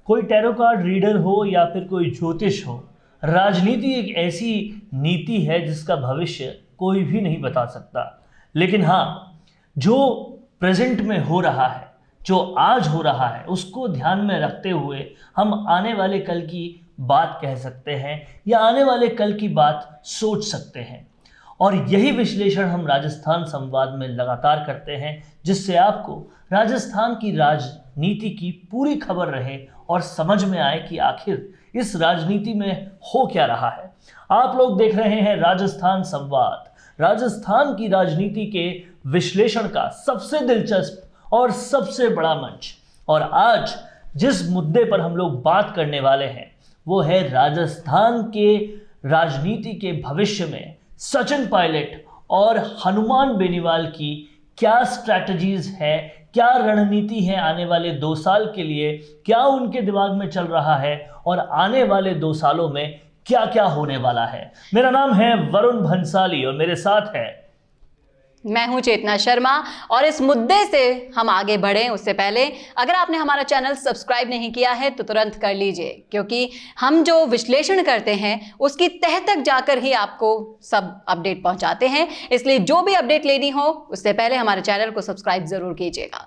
कोई tarot card reader हो या फिर कोई ज्योतिष हो, राजनीति एक ऐसी नीति है जिसका भविष्य कोई भी नहीं बता सकता। लेकिन हाँ, जो प्रेजेंट में हो रहा है, जो आज हो रहा है, उसको ध्यान में रखते हुए हम आने वाले कल की बात कह सकते हैं या आने वाले कल की बात सोच सकते हैं। और यही विश्लेषण हम राजस्थान संवाद में लगातार करते हैं, जिससे आपको राजस्थान की राजनीति की पूरी खबर रहे और समझ में आए कि आखिर इस राजनीति में हो क्या रहा है। आप लोग देख रहे हैं राजस्थान संवाद, राजस्थान की राजनीति के विश्लेषण का सबसे दिलचस्प और सबसे बड़ा मंच। और आज जिस मुद्दे पर हम लोग बात करने वाले हैं वो है राजस्थान के राजनीति के भविष्य में सचिन पायलट और हनुमान बेनीवाल की क्या स्ट्रैटेजीज है, क्या रणनीति है आने वाले 2 साल के लिए, क्या उनके दिमाग में चल रहा है और आने वाले 2 सालों में क्या क्या होने वाला है। मेरा नाम है वरुण भंसाली और मेरे साथ है मैं हूं चेतना शर्मा। और इस मुद्दे से हम आगे बढ़ें उससे पहले अगर आपने हमारा चैनल सब्सक्राइब नहीं किया है तो तुरंत कर लीजिए, क्योंकि हम जो विश्लेषण करते हैं उसकी तह तक जाकर ही आपको सब अपडेट पहुंचाते हैं। इसलिए जो भी अपडेट लेनी हो उससे पहले हमारे चैनल को सब्सक्राइब जरूर कीजिएगा।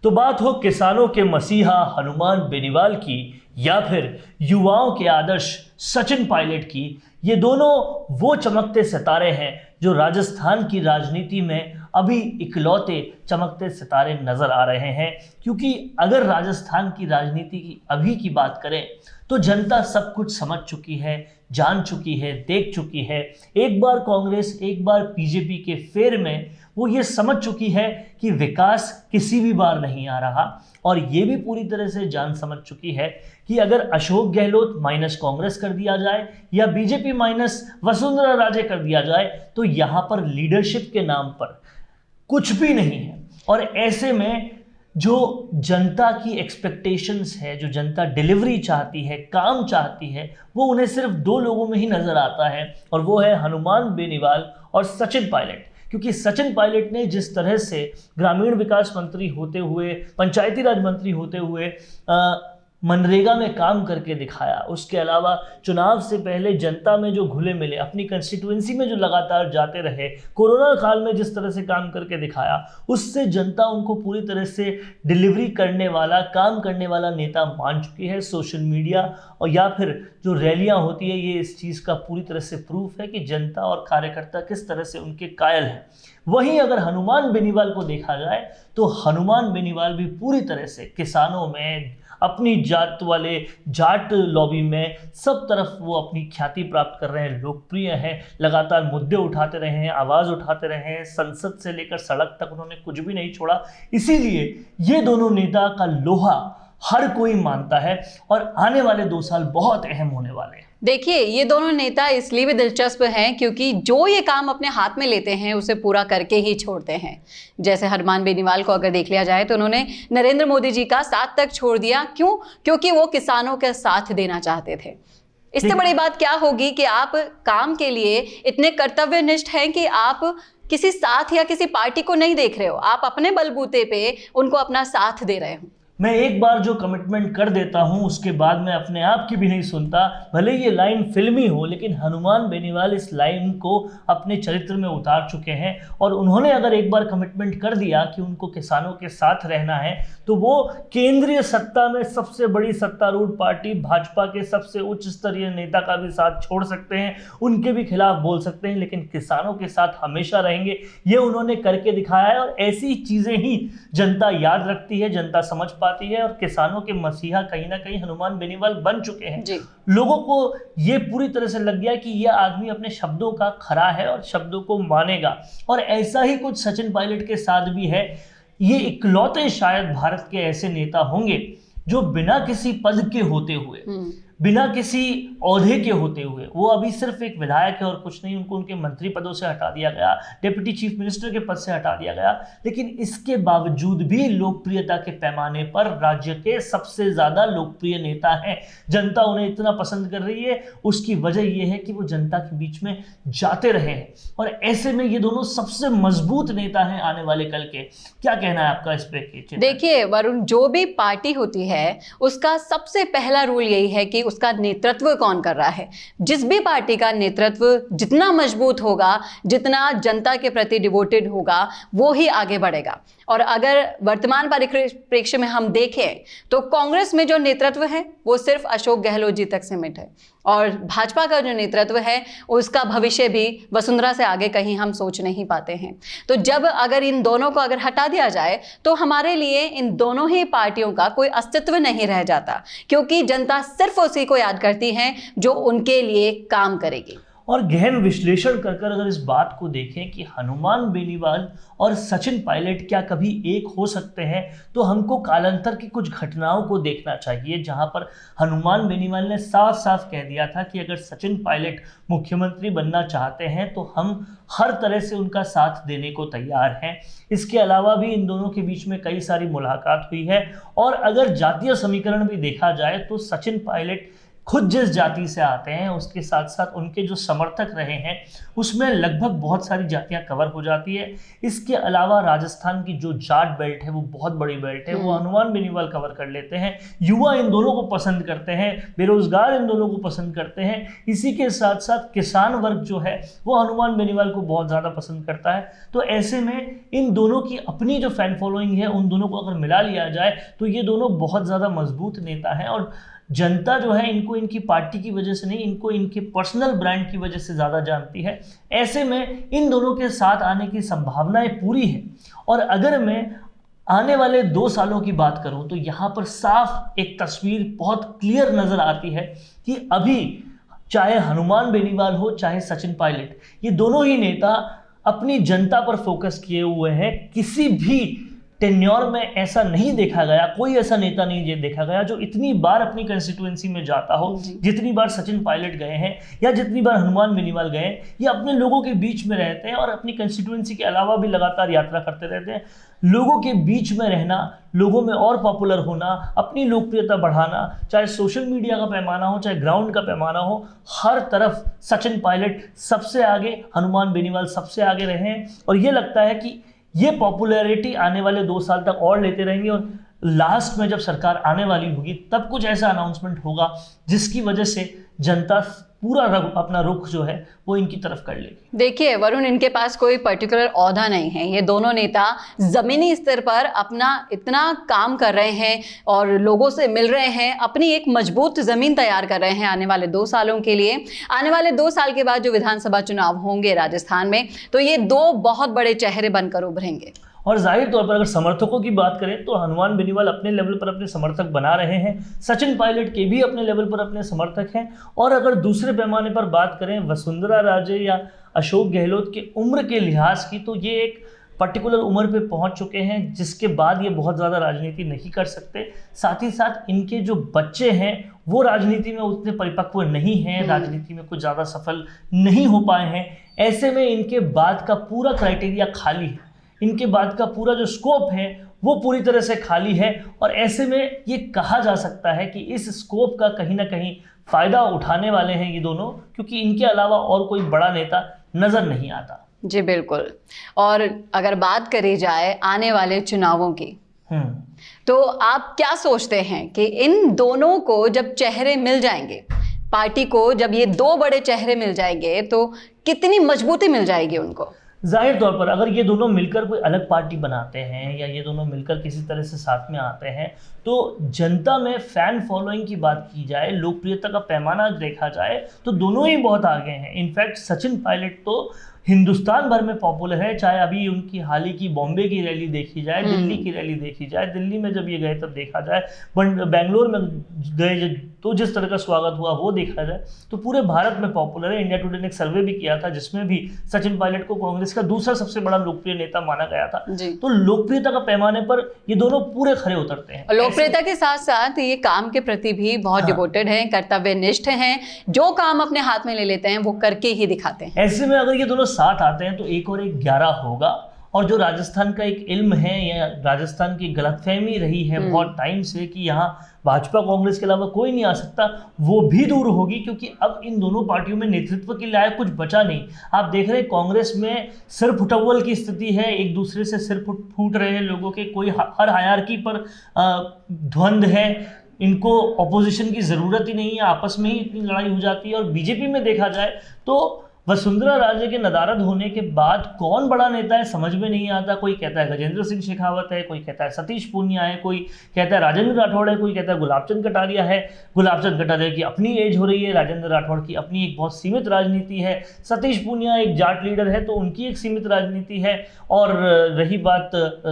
तो बात हो किसानों के मसीहा हनुमान बेनीवाल की या फिर युवाओं के आदर्श सचिन पायलट की, ये दोनों वो चमकते सितारे हैं जो राजस्थान की राजनीति में अभी इकलौते चमकते सितारे नजर आ रहे हैं। क्योंकि अगर राजस्थान की राजनीति की अभी की बात करें तो जनता सब कुछ समझ चुकी है, जान चुकी है, देख चुकी है। एक बार कांग्रेस, एक बार बीजेपी के फेर में वो ये समझ चुकी है कि विकास किसी भी बार नहीं आ रहा, और ये भी पूरी तरह से जान समझ चुकी है कि अगर अशोक गहलोत माइनस कांग्रेस कर दिया जाए या बीजेपी माइनस वसुंधरा राजे कर दिया जाए तो यहाँ पर लीडरशिप के नाम पर कुछ भी नहीं है। और ऐसे में जो जनता की एक्सपेक्टेशंस है, जो जनता डिलीवरी चाहती है, काम चाहती है, वो उन्हें सिर्फ 2 लोगों में ही नजर आता है, और वो है हनुमान बेनीवाल और सचिन पायलट। क्योंकि सचिन पायलट ने जिस तरह से ग्रामीण विकास मंत्री होते हुए, पंचायती राज मंत्री होते हुए मनरेगा में काम करके दिखाया, उसके अलावा चुनाव से पहले जनता में जो घुले मिले, अपनी कंस्टिट्यूएंसी में जो लगातार जाते रहे, कोरोना काल में जिस तरह से काम करके दिखाया, उससे जनता उनको पूरी तरह से डिलीवरी करने वाला, काम करने वाला नेता मान चुकी है। सोशल मीडिया और या फिर जो रैलियां होती है, ये इस चीज़ का पूरी तरह से प्रूफ है कि जनता और कार्यकर्ता किस तरह से उनके कायल हैं। वहीं अगर हनुमान बेनीवाल को देखा जाए तो हनुमान बेनीवाल भी पूरी तरह से किसानों में, अपनी जात वाले जाट लॉबी में, सब तरफ वो अपनी ख्याति प्राप्त कर रहे हैं, लोकप्रिय हैं, लगातार मुद्दे उठाते रहे हैं, आवाज़ उठाते रहे हैं, संसद से लेकर सड़क तक उन्होंने कुछ भी नहीं छोड़ा। इसीलिए ये दोनों नेता का लोहा हर कोई मानता है और आने वाले 2 साल बहुत अहम होने वाले हैं। देखिए, ये दोनों नेता इसलिए भी दिलचस्प हैं क्योंकि जो ये काम अपने हाथ में लेते हैं उसे पूरा करके ही छोड़ते हैं। जैसे हनुमान बेनीवाल को अगर देख लिया जाए तो उन्होंने नरेंद्र मोदी जी का साथ तक छोड़ दिया। क्यों? क्योंकि वो किसानों का साथ देना चाहते थे। इससे बड़ी बात क्या होगी कि आप काम के लिए इतने कर्तव्यनिष्ठ हैं कि आप किसी साथ या किसी पार्टी को नहीं देख रहे हो, आप अपने बलबूते पे उनको अपना साथ दे रहे हो। मैं एक बार जो कमिटमेंट कर देता हूं उसके बाद मैं अपने आप की भी नहीं सुनता। भले ये लाइन फिल्मी हो, लेकिन हनुमान बेनीवाल इस लाइन को अपने चरित्र में उतार चुके हैं। और उन्होंने अगर एक बार कमिटमेंट कर दिया कि उनको किसानों के साथ रहना है तो वो केंद्रीय सत्ता में सबसे बड़ी सत्तारूढ़ पार्टी भाजपा के सबसे उच्च स्तरीय नेता का भी साथ छोड़ सकते हैं, उनके भी खिलाफ बोल सकते हैं, लेकिन किसानों के साथ हमेशा रहेंगे। ये उन्होंने करके दिखाया है और ऐसी चीज़ें ही जनता याद रखती है, जनता समझ पाती है, और किसानों के मसीहा कहीं ना कहीं हनुमान बेनीवाल बन चुके हैं। लोगों को ये पूरी तरह से लग गया कि यह आदमी अपने शब्दों का खरा है और शब्दों को मानेगा। और ऐसा ही कुछ सचिन पायलट के साथ भी है। ये इकलौते शायद भारत के ऐसे नेता होंगे जो बिना किसी पद के होते हुए बिना किसी ओहदे के होते हुए, वो अभी सिर्फ एक विधायक है और कुछ नहीं, उनको उनके मंत्री पदों से हटा दिया गया, डिप्टी चीफ मिनिस्टर के पद से हटा दिया गया, लेकिन इसके बावजूद भी लोकप्रियता के पैमाने पर राज्य के सबसे ज्यादा लोकप्रिय नेता हैं। जनता उन्हें इतना पसंद कर रही है, उसकी वजह यह है कि वो जनता के बीच में जाते रहे हैं, और ऐसे में ये दोनों सबसे मजबूत नेता हैं आने वाले कल के। क्या कहना है आपका इस पे? देखिए वरुण, जो भी पार्टी होती है उसका सबसे पहला रूल यही है कि उसका नेतृत्व कौन कर रहा है। जिस भी पार्टी का नेतृत्व जितना मजबूत होगा, जितना जनता के प्रति डिवोटेड होगा, वो ही आगे बढ़ेगा। और अगर वर्तमान परिप्रेक्ष्य में हम देखें तो कांग्रेस में जो नेतृत्व है वो सिर्फ अशोक गहलोत जी तक सीमित है, और भाजपा का जो नेतृत्व है उसका भविष्य भी वसुंधरा से आगे कहीं हम सोच नहीं पाते हैं। तो जब अगर इन दोनों को अगर हटा दिया जाए तो हमारे लिए इन दोनों ही पार्टियों का कोई अस्तित्व नहीं रह जाता, क्योंकि जनता सिर्फ उसी को याद करती है जो उनके लिए काम करेगी। और गहन विश्लेषण कर अगर इस बात को देखें कि हनुमान बेनीवाल और सचिन पायलट क्या कभी एक हो सकते हैं, तो हमको कालांतर की कुछ घटनाओं को देखना चाहिए, जहां पर हनुमान बेनीवाल ने साफ साफ कह दिया था कि अगर सचिन पायलट मुख्यमंत्री बनना चाहते हैं तो हम हर तरह से उनका साथ देने को तैयार हैं। इसके अलावा भी इन दोनों के बीच में कई सारी मुलाकात हुई है, और अगर जातीय समीकरण भी देखा जाए तो सचिन पायलट खुद जिस जाति से आते हैं उसके साथ साथ उनके जो समर्थक रहे हैं उसमें लगभग बहुत सारी जातियां कवर हो जाती है। इसके अलावा राजस्थान की जो जाट बेल्ट है वो बहुत बड़ी बेल्ट है, वो हनुमान बेनीवाल कवर कर लेते हैं। युवा इन दोनों को पसंद करते हैं, बेरोजगार इन दोनों को पसंद करते हैं। इसी के साथ साथ किसान वर्ग जो है वो हनुमान बेनीवाल को बहुत ज़्यादा पसंद करता है। तो ऐसे में इन दोनों की अपनी जो फैन फॉलोइंग है उन दोनों को अगर मिला लिया जाए तो ये दोनों बहुत ज़्यादा मजबूत नेता हैं, और जनता जो है इनको इनकी पार्टी की वजह से नहीं, इनको इनके पर्सनल ब्रांड की वजह से ज़्यादा जानती है। ऐसे में इन दोनों के साथ आने की संभावनाएं पूरी है। और अगर मैं आने वाले 2 सालों की बात करूं तो यहाँ पर साफ एक तस्वीर बहुत क्लियर नज़र आती है कि अभी चाहे हनुमान बेनीवाल हो चाहे सचिन पायलट, ये दोनों ही नेता अपनी जनता पर फोकस किए हुए हैं। किसी भी टेन्योर में ऐसा नहीं देखा गया, कोई ऐसा नेता नहीं देखा गया जो इतनी बार अपनी कंस्टिट्यूएंसी में जाता हो जितनी बार सचिन पायलट गए हैं या जितनी बार हनुमान बेनीवाल गए हैं। ये अपने लोगों के बीच में रहते हैं और अपनी कंस्टिट्यूएंसी के अलावा भी लगातार यात्रा करते रहते हैं। लोगों के बीच में रहना, लोगों में और पॉपुलर होना, अपनी लोकप्रियता बढ़ाना, चाहे सोशल मीडिया का पैमाना हो चाहे ग्राउंड का पैमाना हो, हर तरफ सचिन पायलट सबसे आगे, हनुमान बेनीवाल सबसे आगे रहे हैं। और ये लगता है कि ये पॉपुलैरिटी आने वाले 2 साल तक और लेते रहेंगे, और लास्ट में जब सरकार आने वाली होगी तब कुछ ऐसा अनाउंसमेंट होगा जिसकी वजह से जनता पूरा अपना रुख जो है वो इनकी तरफ कर लेगी। देखिए वरुण, इनके पास कोई पर्टिकुलर ओहदा नहीं है। ये दोनों नेता ज़मीनी स्तर पर अपना इतना काम कर रहे हैं और लोगों से मिल रहे हैं, अपनी एक मजबूत ज़मीन तैयार कर रहे हैं आने वाले 2 सालों के लिए। आने वाले 2 साल के बाद जो विधानसभा चुनाव होंगे राजस्थान में, तो ये 2 बहुत बड़े चेहरे बनकर उभरेंगे। और जाहिर तौर पर अगर समर्थकों की बात करें तो हनुमान बेनीवाल अपने लेवल पर अपने समर्थक बना रहे हैं, सचिन पायलट के भी अपने लेवल पर अपने समर्थक हैं। और अगर दूसरे पैमाने पर बात करें वसुंधरा राजे या अशोक गहलोत के उम्र के लिहाज की, तो ये एक पर्टिकुलर उम्र पे पहुंच चुके हैं जिसके बाद ये बहुत ज़्यादा राजनीति नहीं कर सकते। साथ ही साथ इनके जो बच्चे हैं वो राजनीति में उतने परिपक्व नहीं हैं, राजनीति में कुछ ज़्यादा सफल नहीं हो पाए हैं। ऐसे में इनके बाद का पूरा क्राइटेरिया खाली है, इनके बाद का पूरा जो स्कोप है वो पूरी तरह से खाली है। और ऐसे में ये कहा जा सकता है कि इस स्कोप का कहीं ना कहीं फ़ायदा उठाने वाले हैं ये दोनों, क्योंकि इनके अलावा और कोई बड़ा नेता नज़र नहीं आता। जी बिल्कुल। और अगर बात करी जाए आने वाले चुनावों की, तो आप क्या सोचते हैं कि इन दोनों को जब चेहरे मिल जाएंगे, पार्टी को जब ये 2 बड़े चेहरे मिल जाएंगे, तो कितनी मजबूती मिल जाएगी उनको? जाहिर तौर पर अगर ये दोनों मिलकर कोई अलग पार्टी बनाते हैं या ये दोनों मिलकर किसी तरह से साथ में आते हैं, तो जनता में फैन फॉलोइंग की बात की जाए, लोकप्रियता का पैमाना देखा जाए, तो दोनों ही बहुत आगे हैं। इनफैक्ट सचिन पायलट तो हिंदुस्तान भर में पॉपुलर है। चाहे अभी उनकी हाल ही की बॉम्बे की रैली देखी जाए, दिल्ली की रैली देखी जाए, दिल्ली में जब ये गए तब देखा जाए, बेंगलोर में गए तो जिस तरह का स्वागत हुआ वो देखा जाए, तो पूरे भारत में पॉपुलर है। इंडिया टुडे ने एक सर्वे भी किया था जिसमें भी सचिन पायलट को कांग्रेस का दूसरा सबसे बड़ा लोकप्रिय नेता माना गया था। तो लोकप्रियता का पैमाने पर ये दोनों पूरे खरे उतरते हैं। लोकप्रियता के साथ साथ ये काम के प्रति भी बहुत डिवोटेड हैं, कर्तव्यनिष्ठ हैं, जो काम अपने हाथ में ले लेते हैं वो करके ही दिखाते हैं। ऐसे में अगर ये दोनों साथ आते हैं तो 1 और 1 11 होगा। और जो राजस्थान का एक इल्म है या राजस्थान की गलतफहमी रही है बहुत टाइम से कि यहाँ भाजपा कांग्रेस के अलावा कोई नहीं आ सकता, वो भी दूर होगी, क्योंकि अब इन दोनों पार्टियों में नेतृत्व के लायक कुछ बचा नहीं। आप देख रहे हैं कांग्रेस में सिर फुटअव्वल की स्थिति है, एक दूसरे से सिर फूट रहे हैं लोगों के, कोई हर हायरार्की पर द्वंद है, इनको ऑपोजिशन की ज़रूरत ही नहीं है, आपस में ही इतनी लड़ाई हो जाती है। और बीजेपी में देखा जाए तो वसुंधरा राजे के नदारद होने के बाद कौन बड़ा नेता है समझ में नहीं आता। कोई कहता है गजेंद्र सिंह शेखावत है, कोई कहता है सतीश पूनिया है, कोई कहता है राजेंद्र राठौड़ है, कोई कहता है गुलाबचंद कटारिया है। गुलाबचंद कटारिया की अपनी एज हो रही है, राजेंद्र राठौड़ की अपनी एक बहुत सीमित राजनीति है, सतीश पूनिया एक जाट लीडर है तो उनकी एक सीमित राजनीति है। और रही बात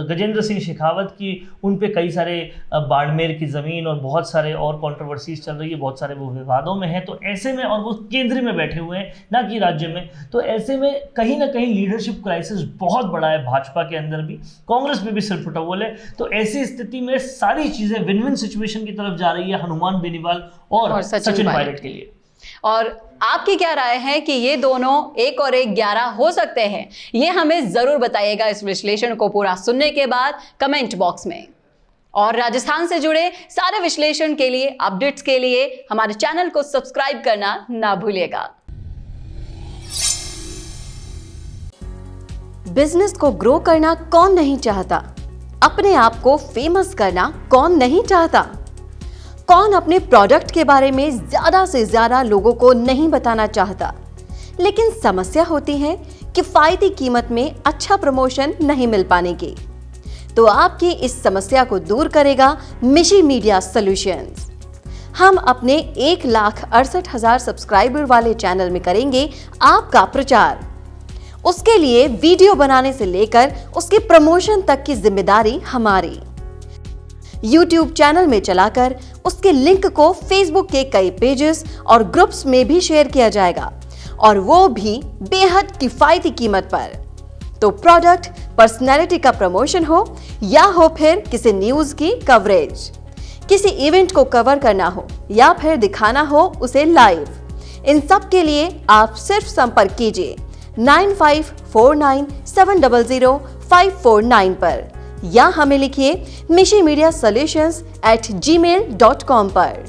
गजेंद्र सिंह शेखावत की, उन पे कई सारे बाड़मेर की ज़मीन और बहुत सारे और कंट्रोवर्सीज चल रही है, बहुत सारे वो विवादों में है। तो ऐसे में, और वो केंद्र में बैठे हुए हैं ना कि राज्य में, तो ऐसे में कहीं ना कहीं लीडरशिप क्राइसिस बहुत बड़ा है भाजपा के अंदर भी, कांग्रेस में भी सिर फुटअव्वल है। तो ऐसी स्थिति में सारी चीजें विन विन सिचुएशन की तरफ जा रही है हनुमान बेनीवाल और सचिन पायलट के लिए। और आपकी क्या राय है कि ये दोनों 1 और 1 11 हो सकते हैं? ये हमें जरूर बताइएगा इस विश्लेषण को पूरा सुनने के बाद कमेंट बॉक्स में। और राजस्थान से जुड़े सारे विश्लेषण के लिए, अपडेट्स के लिए हमारे चैनल को सब्सक्राइब करना ना भूलिएगा। बिजनेस को ग्रो करना कौन नहीं चाहता? अपने आप को फेमस करना कौन नहीं चाहता? कौन अपने प्रोडक्ट के बारे में ज्यादा से ज्यादा लोगों को नहीं बताना चाहता? लेकिन समस्या होती है किफायती कीमत में अच्छा प्रमोशन नहीं मिल पाने की। तो आपकी इस समस्या को दूर करेगा मिशी मीडिया सॉल्यूशंस। हम अपने 1,68,000 सब्सक्राइबर वाले चैनल में करेंगे आपका प्रचार। उसके लिए वीडियो बनाने से लेकर उसके प्रमोशन तक की जिम्मेदारी हमारी। YouTube चैनल में चलाकर उसके लिंक को Facebook के कई पेजेस और ग्रुप्स में भी शेयर किया जाएगा, और वो भी बेहद किफायती कीमत पर। तो प्रोडक्ट, पर्सनैलिटी का प्रमोशन हो या हो फिर किसी न्यूज की कवरेज, किसी इवेंट को कवर करना हो या फिर दिखाना हो उसे लाइव, इन सब के लिए आप सिर्फ संपर्क कीजिए 9549700549 पर, या हमें लिखिए mishimedia solutions@gmail.com पर।